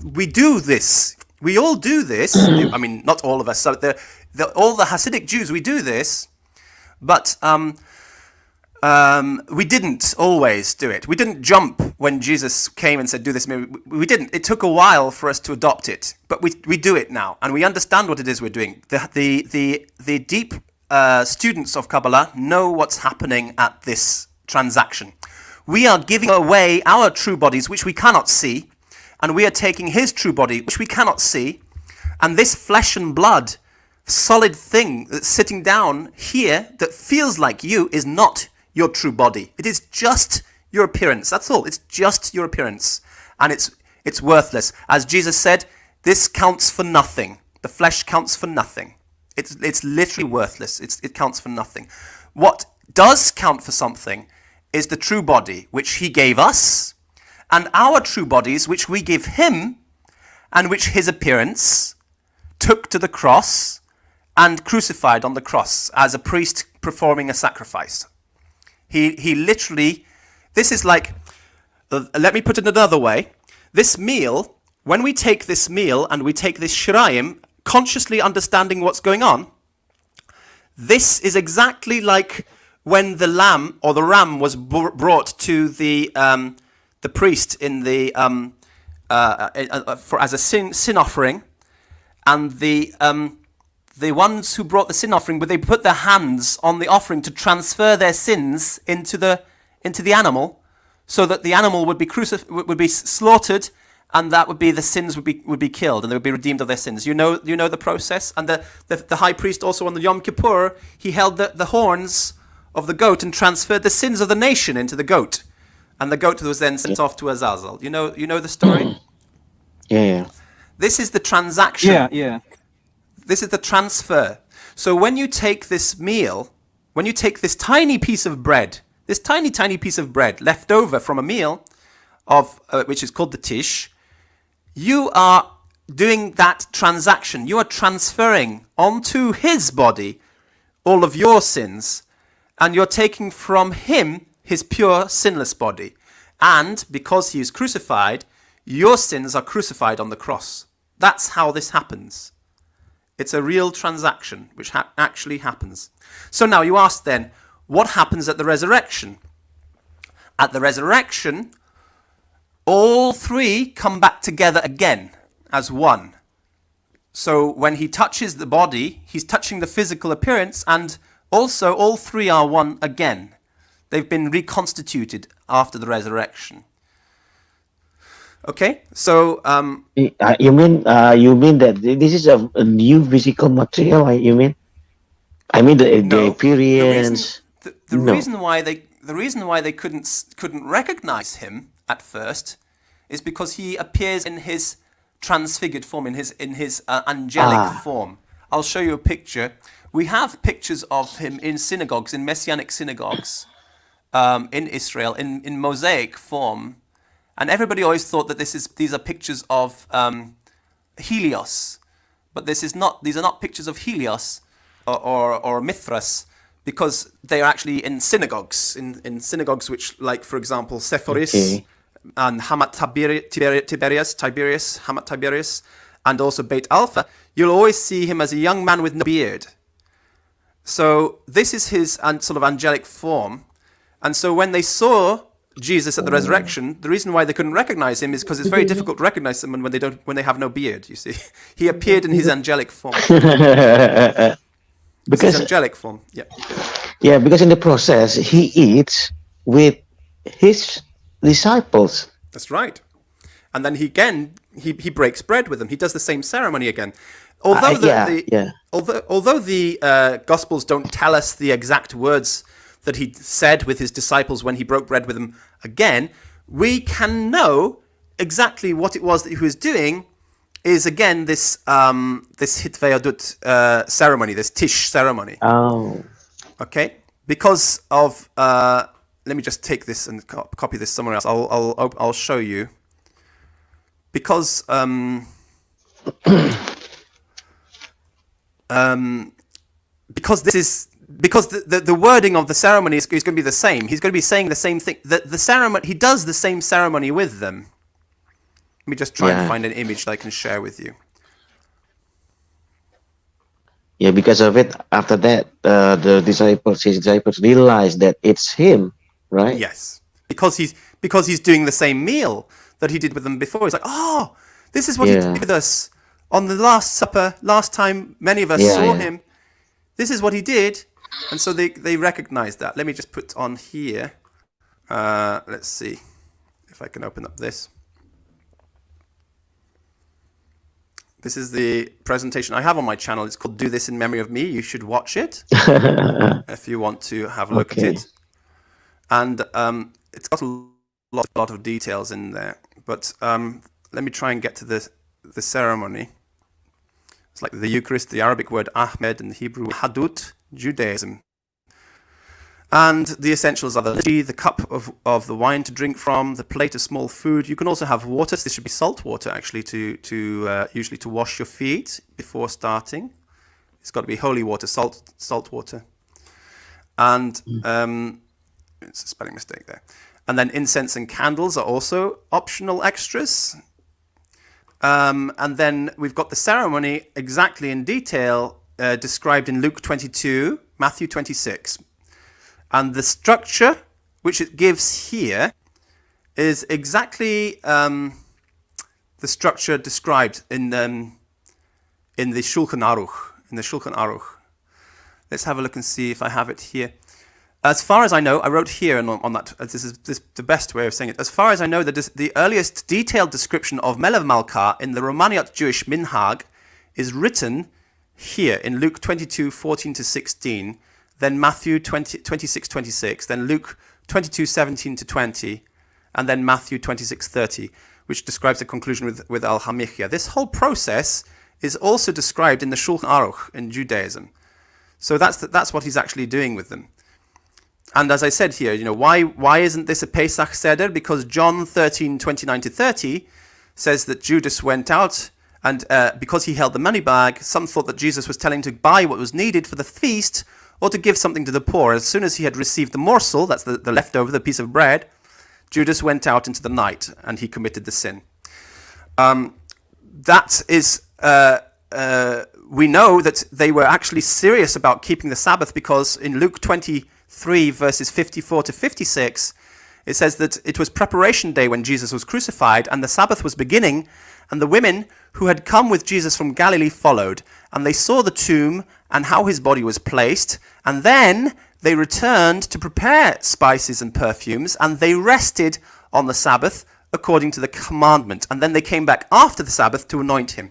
we do this. We all do this. I mean, not all of us. So all the Hasidic Jews, we do this, but we didn't always do it. We didn't jump when Jesus came and said, do this. We didn't. It took a while for us to adopt it, but we do it now, and we understand what it is we're doing. The deep students of Kabbalah know what's happening at this transaction. We are giving away our true bodies, which we cannot see, and we are taking his true body, which we cannot see, and this flesh and blood solid thing that's sitting down here that feels like you is not your true body. It is just your appearance. That's all. It's just your appearance. And it's worthless. As Jesus said, this counts for nothing. The flesh counts for nothing. It's literally worthless. It counts for nothing. What does count for something is the true body, which he gave us, and our true bodies, which we give him, and which his appearance took to the cross and crucified on the cross as a priest performing a sacrifice. He literally, this is like, let me put it another way. This meal, when we take this meal and we take this shirayim, consciously understanding what's going on, this is exactly like when the lamb or the ram was brought to the priest in the as a sin offering, and the ones who brought the sin offering, but they put their hands on the offering to transfer their sins into the animal, so that the animal would be slaughtered, and that would be the sins would be killed, and they would be redeemed of their sins. You know the process. And the high priest also on the Yom Kippur, he held the horns of the goat and transferred the sins of the nation into the goat, and the goat was then sent off to Azazel. You know the story. Yeah. This is the transaction. Yeah. This is the transfer. So when you take this meal, when you take this tiny piece of bread, this tiny piece of bread left over from a meal of which is called the tish, you are doing that transaction. You are transferring onto his body all of your sins, and you're taking from him his pure, sinless body. And because he is crucified, your sins are crucified on the cross. That's how this happens. It's a real transaction which actually happens. So now you ask then, what happens at the resurrection? At the resurrection, all three come back together again as one. So when he touches the body, he's touching the physical appearance, and also all three are one again. They've been reconstituted after the resurrection. Okay, so you mean that this is a new physical material? You mean? I mean the appearance. The reason why they couldn't recognize him at first is because he appears in his transfigured form, in his angelic form. I'll show you a picture. We have pictures of him in synagogues, in messianic synagogues, in Israel, in mosaic form. And everybody always thought that these are pictures of Helios, but these are not pictures of Helios or Mithras, because they are actually in synagogues, in synagogues which, like for example, Sephoris and Hamat Tiberius, Hamat Tiberius, and also Beit Alpha. You'll always see him as a young man with no beard. So this is his sort of angelic form, and so when they saw Jesus at the resurrection, the reason why they couldn't recognize him is because it's very difficult to recognize someone when they have no beard. You see, he appeared in his angelic form. Because his angelic form, yeah. Because in the process, he eats with his disciples. That's right. And then he breaks bread with them. He does the same ceremony again. Although although the Gospels don't tell us the exact words that he said with his disciples when he broke bread with them again, we can know exactly what it was that he was doing is, again, this Hitveyadut ceremony, this Tish ceremony. Oh. Okay? Because of, let me just take this and copy this somewhere else. I'll show you. Because, because this is, because the wording of the ceremony is going to be the same. He's going to be saying the same thing. The ceremony, he does the same ceremony with them. Let me just try and Yeah. find an image that I can share with you. Yeah, because of it, after that, his disciples realized that it's him, right? Yes, because he's doing the same meal that he did with them before. He's like, oh, this is what he Yeah. did with us on the Last Supper. Last time many of us Yeah, saw yeah. him, this is what he did, and so they recognized that. Let me just put on here. Let's see if I can open up this. This is the presentation I have on my channel. It's called Do This in Memory of Me. You should watch it if you want to have a look at Okay. it. And it's got a lot of details in there. But let me try and get to the ceremony. It's like the Eucharist, the Arabic word Ahmed, and the Hebrew Hadut, Judaism. And the essentials are the liturgy, the cup of the wine to drink from, the plate of small food. You can also have water. This should be salt water, actually, usually to wash your feet before starting. It's got to be holy water, salt water. And it's a spelling mistake there. And then incense and candles are also optional extras. And then we've got the ceremony exactly in detail described in Luke 22, Matthew 26. And the structure which it gives here is exactly the structure described in the Shulchan Aruch. Let's have a look and see if I have it here. As far as I know, I wrote here on that. This is the best way of saying it. As far as I know, the earliest detailed description of Melav Malka in the Romaniot Jewish Minhag is written here in Luke 22:14-16. Then Matthew 26:26, then Luke 22:17-20, and then Matthew 26:30, which describes the conclusion with Al-Hamichya. This whole process is also described in the Shulchan Aruch in Judaism. So that's what he's actually doing with them. And as I said here, why isn't this a Pesach Seder? Because John 13:29-30 says that Judas went out, and because he held the money bag, some thought that Jesus was telling him to buy what was needed for the feast, or to give something to the poor. As soon as he had received the morsel, that's the leftover, the piece of bread, Judas went out into the night and he committed the sin. That is, we know that they were actually serious about keeping the Sabbath, because in Luke 23 verses 54-56, it says that it was preparation day when Jesus was crucified, and the Sabbath was beginning, and the women who had come with Jesus from Galilee followed, and they saw the tomb and how his body was placed, and then they returned to prepare spices and perfumes, and they rested on the Sabbath according to the commandment. And then they came back after the Sabbath to anoint him,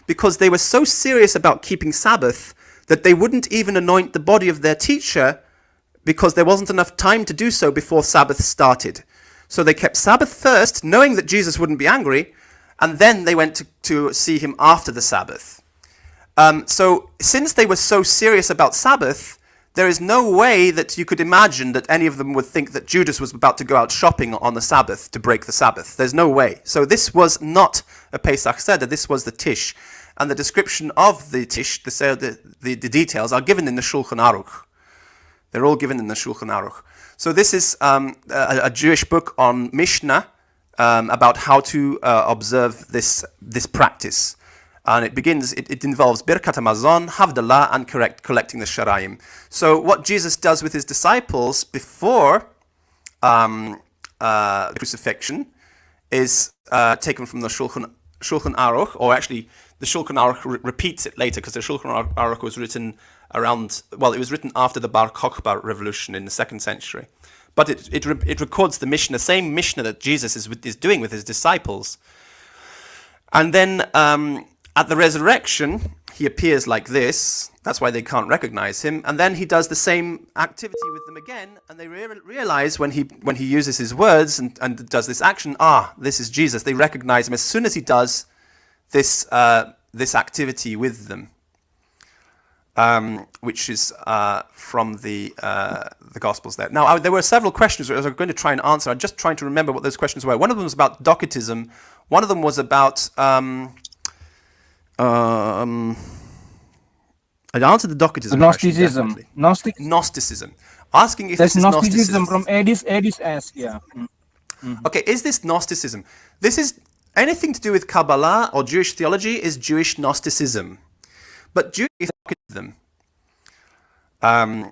because they were so serious about keeping Sabbath that they wouldn't even anoint the body of their teacher, because there wasn't enough time to do so before Sabbath started. So they kept Sabbath first, knowing that Jesus wouldn't be angry, and then they went to see him after the Sabbath. So since they were so serious about Sabbath, there is no way that you could imagine that any of them would think that Judas was about to go out shopping on the Sabbath to break the Sabbath. There's no way. So this was not a Pesach Seder, this was the Tish. And the description of the Tish, the details, are given in the Shulchan Aruch. They're all given in the Shulchan Aruch. So this is a Jewish book on Mishnah about how to observe this practice. And it involves Birkat HaMazon, Havdalah, and collecting the Sharayim. So what Jesus does with his disciples before the crucifixion is taken from the Shulchan Aruch, or actually the Shulchan Aruch repeats it later, because the Shulchan Aruch was written it was written after the Bar Kokhba revolution in the 2nd century. But it records the Mishnah, same Mishnah that Jesus is doing with his disciples. And then at the resurrection, he appears like this. That's why they can't recognize him. And then he does the same activity with them again, and they realize when he uses his words and does this action, this is Jesus. They recognize him as soon as he does this activity with them, which is from the Gospels there. Now, there were several questions which I was going to try and answer. I'm just trying to remember what those questions were. One of them was about Docetism. One of them was about... I answered the Docetism Gnosticism. question, Gnosticism. Asking if That's this is Gnosticism. Gnosticism from Addis S. Yeah. Okay, is this Gnosticism? This is Anything to do with Kabbalah or Jewish theology is Jewish Gnosticism. But Jewish Gnosticism